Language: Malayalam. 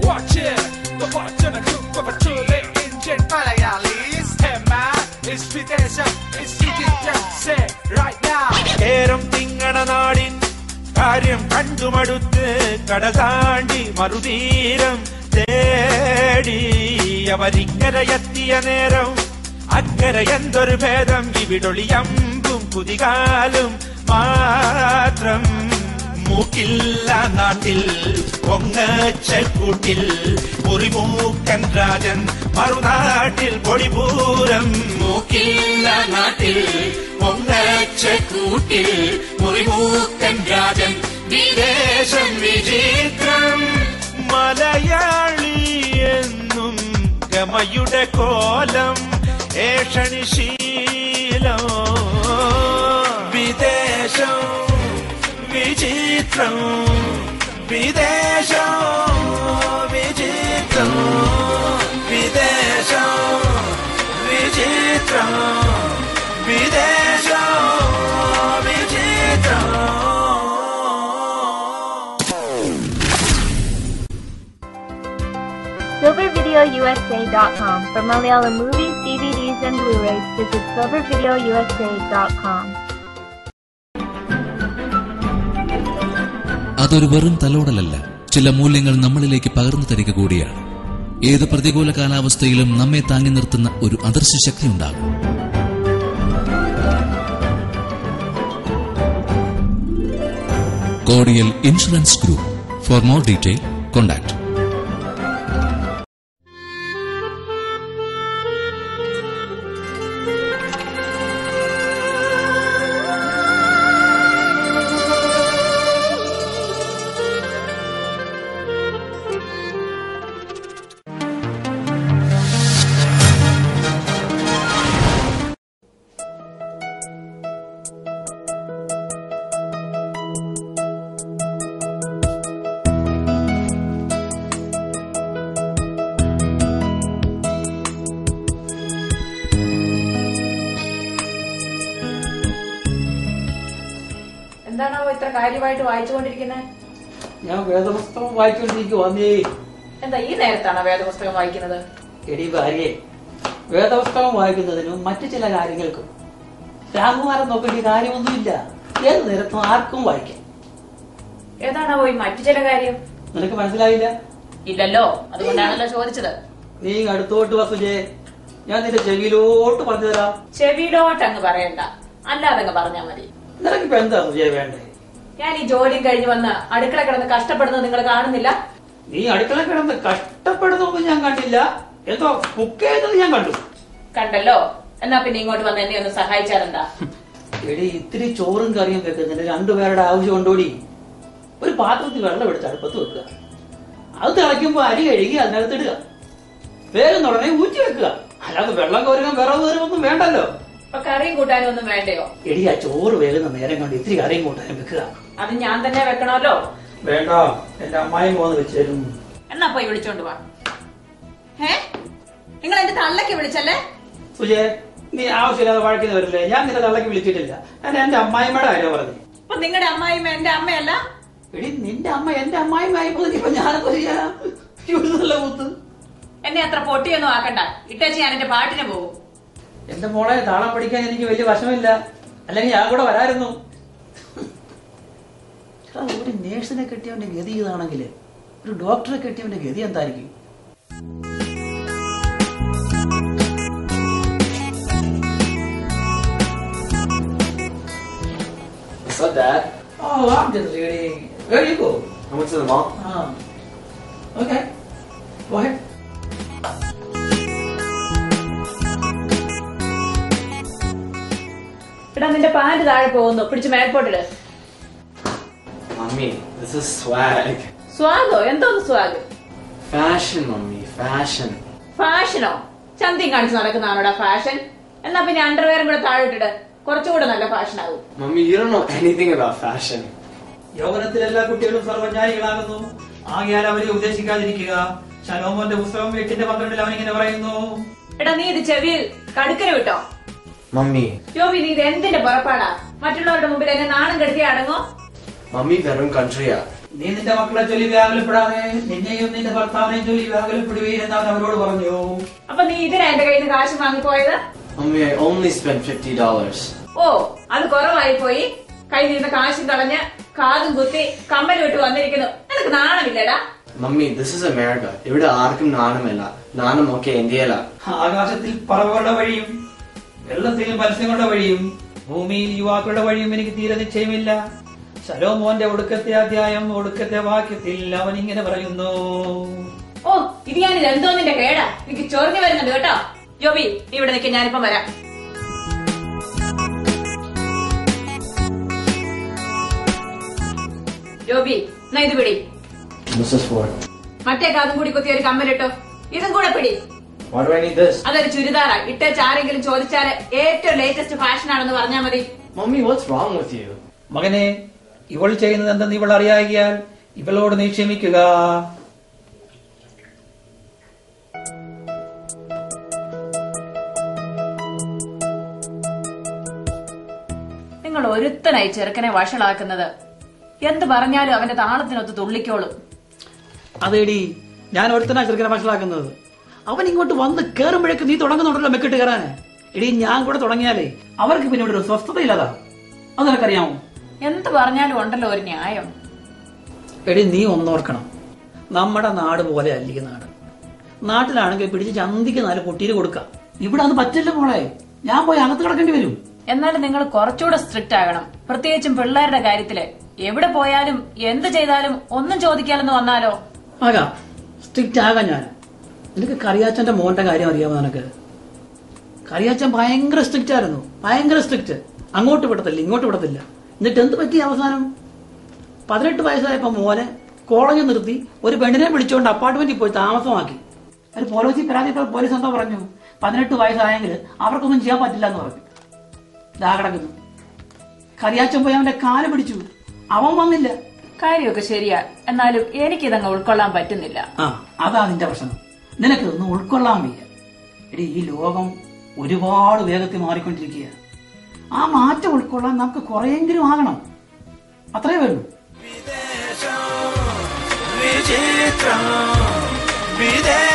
Watch it, the fortune of super patchouli engine Malayalis. Hey man, it's Videsha, it's Citizen, say right now. Keram Tingana Nadin, Karyam Kandumaduthe, Kadazandi, Marudiram, Teddy, Avaringarayatiya Neram, Akarayandur Vedam, Gividoliambum, Kudigalum, Matram. മൂക്കില്ല നാട്ടിൽ പൊങ്ങച്ചക്കൂട്ടിൽ മുറിമൂക്കൻ രാജൻ മറുനാട്ടിൽ പൊടിപൂരം മൂക്കില്ല നാട്ടിൽ പൊങ്ങച്ചക്കൂട്ടിൽ മുറിമൂക്കൻ രാജൻ വിദേശം വിചിത്രം മലയാളി എന്നും ഗമയുടെ കോലം ഏഷണിശീലം വിദേശം വിചിത്രം വിദേശം വിചിത്രം വിദേശം വിചിത്രം വിദേശം വിചിത്രം. SilverVideoUSA.com. For Malayalam movies, DVDs, and Blu-rays, visit SilverVideoUSA.com. അതൊരു വെറും തലോടലല്ല, ചില മൂല്യങ്ങൾ നമ്മളിലേക്ക് പകർന്നു തരിക കൂടിയാണ്. ഏത് പ്രതികൂല കാലാവസ്ഥയിലും നമ്മെ താങ്ങി നിർത്തുന്ന ഒരു അദൃശ്യ ശക്തി ഉണ്ടാകും. കോടിയൽ insurance group. For more detail contact. എന്താണോ ഇത്ര കാര്യമായിട്ട് വായിച്ചുകൊണ്ടിരിക്കുന്നത്? ഞാൻ വേദപുസ്തകം വായിച്ചുകൊണ്ടിരിക്കുവാന്നേ. എന്താ ഈ നേരത്താണോ വേദപുസ്തകം വായിക്കുന്നത്? എടി ഭാര്യയെ, വേദപുസ്തകം വായിക്കുന്നതിനും മറ്റു ചില കാര്യങ്ങൾക്കും രാമകുമാരൻ നോക്കേണ്ട കാര്യമൊന്നുമില്ല. ഏത് നേരത്തും ആർക്കും വായിക്കാം. ഏതാണോ പോയി മറ്റു ചില കാര്യം? നിനക്ക് മനസ്സിലായില്ല? ഇല്ലല്ലോ, അതുകൊണ്ടാണല്ലോ ചോദിച്ചത്. നീ അടുത്തോട്ട് വസുജേ, ഞാൻ നിന്റെ ചെവിയിലോട്ട് പറഞ്ഞു തരാം. ചെവിയിലോട്ട് അങ്ങ് പറയണ്ട, അല്ലാതെ അങ്ങ് പറഞ്ഞാ മതി. നിനക്കിപ്പോ എന്താ സുജയ വേണ്ടേ? ഞാൻ ഈ ജോലിയും കഴിഞ്ഞ് വന്ന് അടുക്കള കിടന്ന് കഷ്ടപ്പെടുന്നത് നിങ്ങൾ കാണുന്നില്ല? നീ അടുക്കള കിടന്ന് കഷ്ടപ്പെടുന്നൊന്നും ഞാൻ കണ്ടില്ല. എന്തോ കുക്ക് ചെയ്യുന്നത് ഞാൻ കണ്ടു. കണ്ടല്ലോ, എന്നാ പിന്നെ ഇങ്ങോട്ട് വന്ന് എന്നെ ഒന്ന് സഹായിച്ചാലെന്താ? എടി, ഇത്തിരി ചോറും കറിയും വെക്കുന്നതിന് രണ്ടുപേരുടെ ആവശ്യം കൊണ്ടോടി. ഒരു പാത്രത്തിൽ വെള്ളം എടുത്ത് അടുപ്പത്ത് വെക്കുക. അത് തിളയ്ക്കുമ്പോ അരി കഴുകി അതിനകത്തിടുക. വേഗം ഉടനെ ഊറ്റി വെക്കുക. അല്ലാതെ വെള്ളം കോരുക വിറവ് കയറുമൊന്നും വേണ്ടല്ലോ. അപ്പൊ കറിയും കൂട്ടാനും ഒന്നും വേണ്ടയോ? എടി, ആ ചോറ് വേഗം നേരം കൊണ്ട് ഇത്തിരി കറിയും കൂട്ടാനും വെക്കുക. അത് ഞാൻ തന്നെ വെക്കണമല്ലോ. വേണ്ട, എന്റെ അമ്മായിയും പോന്ന് വെച്ചേരും. എന്നാ പോയി വിളിച്ചോണ്ട് വാ. നിങ്ങൾ എന്റെ തള്ളക്ക് വിളിച്ചല്ലേ? സുജയ, നീ ആവശ്യമില്ലാതെ വഴക്കിന് വരില്ലേ? ഞാൻ നിന്റെ തള്ളക്ക് വിളിച്ചിട്ടില്ല. ഞാൻ എന്റെ അമ്മായിമ്മയുടെ കാര്യം പറഞ്ഞു. അപ്പൊ നിങ്ങളുടെ അമ്മായിമ്മ എന്റെ അമ്മയല്ല? എടി, നിന്റെ അമ്മ എന്റെ അമ്മായിമ്മായി ഇപ്പൊ ഞാനെന്താ ചെയ്യാ? നല്ല കൂത്ത്. എന്നെ അത്ര പൊട്ടിയൊന്നും ആക്കണ്ട, ഇട്ടേച്ച് ഞാൻ എന്റെ പാട്ടിന് പോകും. എന്റെ മോളെ, താളം പഠിക്കാൻ എനിക്ക് വലിയ വശമില്ല. അല്ലെങ്കിൽ ഞാൻ കൂടെ വരായിരുന്നു. ഒരു നേഴ്സിനെ കെട്ടിയവന്റെ ഗതി ഇതാണെങ്കിൽ ഒരു ഡോക്ടറെ കെട്ടിയവന്റെ ഗതി എന്തായിരിക്കും? What's up, Dad? Oh, I'm just reading. Where do you go? I went to the mall. Okay. Go ahead. എടാ, നിന്റെ പാന്റ് താഴെ പോകുന്നു, പിടിച്ച് മേൽപോട്ടിട്. Mommy, this is swag. സ്വാഗോ? എന്തോന്ന് സ്വാഗ്? Fashion, Mommy, fashion. ഫാഷനോ? ചന്തിയും കാണിച്ച് നടക്കുന്നതാണോടാ ഫാഷൻ? എന്നാ പിന്നെ അണ്ടർവെയറും കൂടെ താഴെ ഇട്ടിട്ട് കുറച്ചുകൂടെ നല്ല ഫാഷൻ ആകും. Mommy, you don't know anything about fashion. യൗവനത്തിൽ എല്ലാ കുട്ടികളും സർവജ്ഞാനികളാകുന്നു. ആകയാൽ അവരെ ഉപദേശിക്കാതിരിക്കുക. ശലോമോന്റെ പുസ്തകം 8:12 അവൻ ഇങ്ങനെ പറയുന്നു. എടാ, നീ ഇത് ചെവിയിൽ കടുക്കന് വിട്ടോ? Mummy. ജോബി നീ ഇത് എന്തിന്റെ പുറപ്പാടാ? മറ്റുള്ളവരുടെ മുമ്പിൽ എന്നെ നാണം കെടുത്തി അടങ്ങോ? Mummy verum country-ആ. നീ നിന്റെ മക്കളെ ചൊല്ലി വ്യാകുലപ്പെടാതെ നിന്നെയും നിന്റെ ഭർത്താവിനെയും ചൊല്ലി വ്യാകുലപ്പെടുകയും എന്നവൻ അവരോട് പറഞ്ഞു. അപ്പൊ നീ ഇതിനാ എന്റെ കയ്യിൽ നിന്ന് കാശ് വാങ്ങിപ്പോയത്? Mummy, I only spent $50. ഓ, അത് കുറവായി പോയി. കയ്യിൽ നിന്ന് കാശും കളഞ്ഞ് കാതും കുത്തി കമ്മൽ വിട്ട് വന്നിരിക്കുന്നു. നിനക്ക് നാണമില്ലടാ? Mummy, this is America. ഇവിടെ ആർക്കും നാണമില്ല. നാണമൊക്കെ ഇന്ത്യയിലാ. ആകാശത്തിൽ പറവകളുടെ വഴിയും വെള്ളത്തിൽ മത്സ്യങ്ങളുടെ വഴിയും ഭൂമിയിൽ യുവാക്കളുടെ വഴിയും എനിക്ക് തീരെ നിശ്ചയമില്ല. ശലോമോന്റെ ഒടുക്കത്തെ അധ്യായം ഒടുക്കത്തെ വാക്യത്തിൽ അവൻ ഇങ്ങനെ പറയുന്നു. ഓ, ഇത് ഞാൻ രണ്ടോന്നിന്റെ കേടാ. എനിക്ക് ചൊറിഞ്ഞു വരുന്നുണ്ട് കേട്ടോ. ജോബി നീ ഇവിടെ നിൽക്കാൻ, ഞാനിപ്പം വരാം. ജോബി എന്നാ ഇത് പിടി. This is for. മറ്റേ കാതും കൂടി കുത്തി ഒരു കമ്മലിട്ടോ. ഇതും കൂടെ പിടി. Why do I need this? അതൊരു ചുരിദാറാ. ഇട്ടേച്ച് ആരെങ്കിലും ചോദിച്ചാല് ഏറ്റവും ലേറ്റസ്റ്റ് ഫാഷൻ ആണെന്ന് പറഞ്ഞാൽ മതി. Mummy, what's wrong with you? മകനെ, ഇവൾ ചെയ്യുന്നത് എന്തെന്ന് ഇവൾ അറിയാകിയാൽ ഇവളോട് നീ ക്ഷമിക്കുക. നിങ്ങൾ ഒരുത്തനായി ചെറുക്കനെ വഷളാക്കുന്നത്. എന്ത് പറഞ്ഞാലും അവന്റെ താളത്തിനൊത്ത് തുള്ളിക്കോളും. അതേടി, ഞാൻ ഒരുത്തനാ ചെറുക്കനെ വഷളാക്കുന്നത്. അവൻ ഇങ്ങോട്ട് വന്ന് കേറുമ്പോഴേക്ക് നീ തുടങ്ങുന്നുണ്ടല്ലോ മെക്കിട്ട് കയറാന്. എടി, ഞാൻ കൂടെ തുടങ്ങിയാലേ അവർക്ക് പിന്നെ ഇവിടെ ഒരു സ്വസ്ഥതയില്ലാതാ. അത് നിനക്കറിയാമോ? എന്ത് പറഞ്ഞാലും ഉണ്ടല്ലോ ഒരു ന്യായം. എടി, നീ ഒന്നോർക്കണം, നമ്മുടെ നാട് പോലെ അല്ല ഈ നാട്. നാട്ടിലാണെങ്കിൽ പിടിച്ച് ചന്തിക്ക് 4 പൊട്ടീര് കൊടുക്കാം. ഇവിടെ അത് പറ്റില്ല മോളെ. ഞാൻ പോയി അകത്ത് കിടക്കേണ്ടി വരും. എന്നാലും നിങ്ങൾ കുറച്ചുകൂടെ സ്ട്രിക്റ്റ് ആകണം. പ്രത്യേകിച്ചും പിള്ളേരുടെ കാര്യത്തില്. എവിടെ പോയാലും എന്ത് ചെയ്താലും ഒന്നും ചോദിക്കാലെന്ന് വന്നാലോ? ആകാം, സ്ട്രിക്റ്റ് ആകാം ഞാൻ. നിനക്ക് കറിയാച്ചന്റെ മോന്റെ കാര്യം അറിയാമോ? നിനക്ക് കറിയാച്ചൻ ഭയങ്കര സ്ട്രിക്റ്റ് ആയിരുന്നു. ഭയങ്കര സ്ട്രിക്റ്റ്. അങ്ങോട്ട് വിടത്തില്ല, ഇങ്ങോട്ട് വിടത്തില്ല. എന്നിട്ട് എന്ത് പറ്റി അവസാനം? 18 വയസ്സായപ്പോ മോനെ കോളേജിൽ നിർത്തി ഒരു പെണ്ണിനെ വിളിച്ചുകൊണ്ട് അപ്പാർട്ട്മെന്റിൽ പോയി താമസമാക്കി. ഒരു പോലീസിൽ പരാതിപ്പെട്ട പോലീസ് എന്താ പറഞ്ഞു? 18 വയസ്സായെങ്കിൽ അവർക്കൊന്നും ചെയ്യാൻ പറ്റില്ല എന്ന് പറഞ്ഞു. ഇതാ കിടക്കുന്നു. കറിയാച്ചൻ പോയി അവന്റെ കാല് പിടിച്ചു. അവൻ വന്നില്ല. കാര്യമൊക്കെ ശരിയാ, എന്നാലും എനിക്കിതങ്ങ് ഉൾക്കൊള്ളാൻ പറ്റുന്നില്ല. അതാ നിന്റെ പ്രശ്നം. നിനക്കിതൊന്നും ഉൾക്കൊള്ളാൻ വയ്യ. എടി, ഈ ലോകം ഒരുപാട് വേഗത്തിൽ മാറിക്കൊണ്ടിരിക്കുക. ആ മാറ്റം ഉൾക്കൊള്ളാൻ നമുക്ക് കുറെയെങ്കിലും ആകണം. അത്രേ വേണ്ടൂ. വിചിത്രം വിദേശ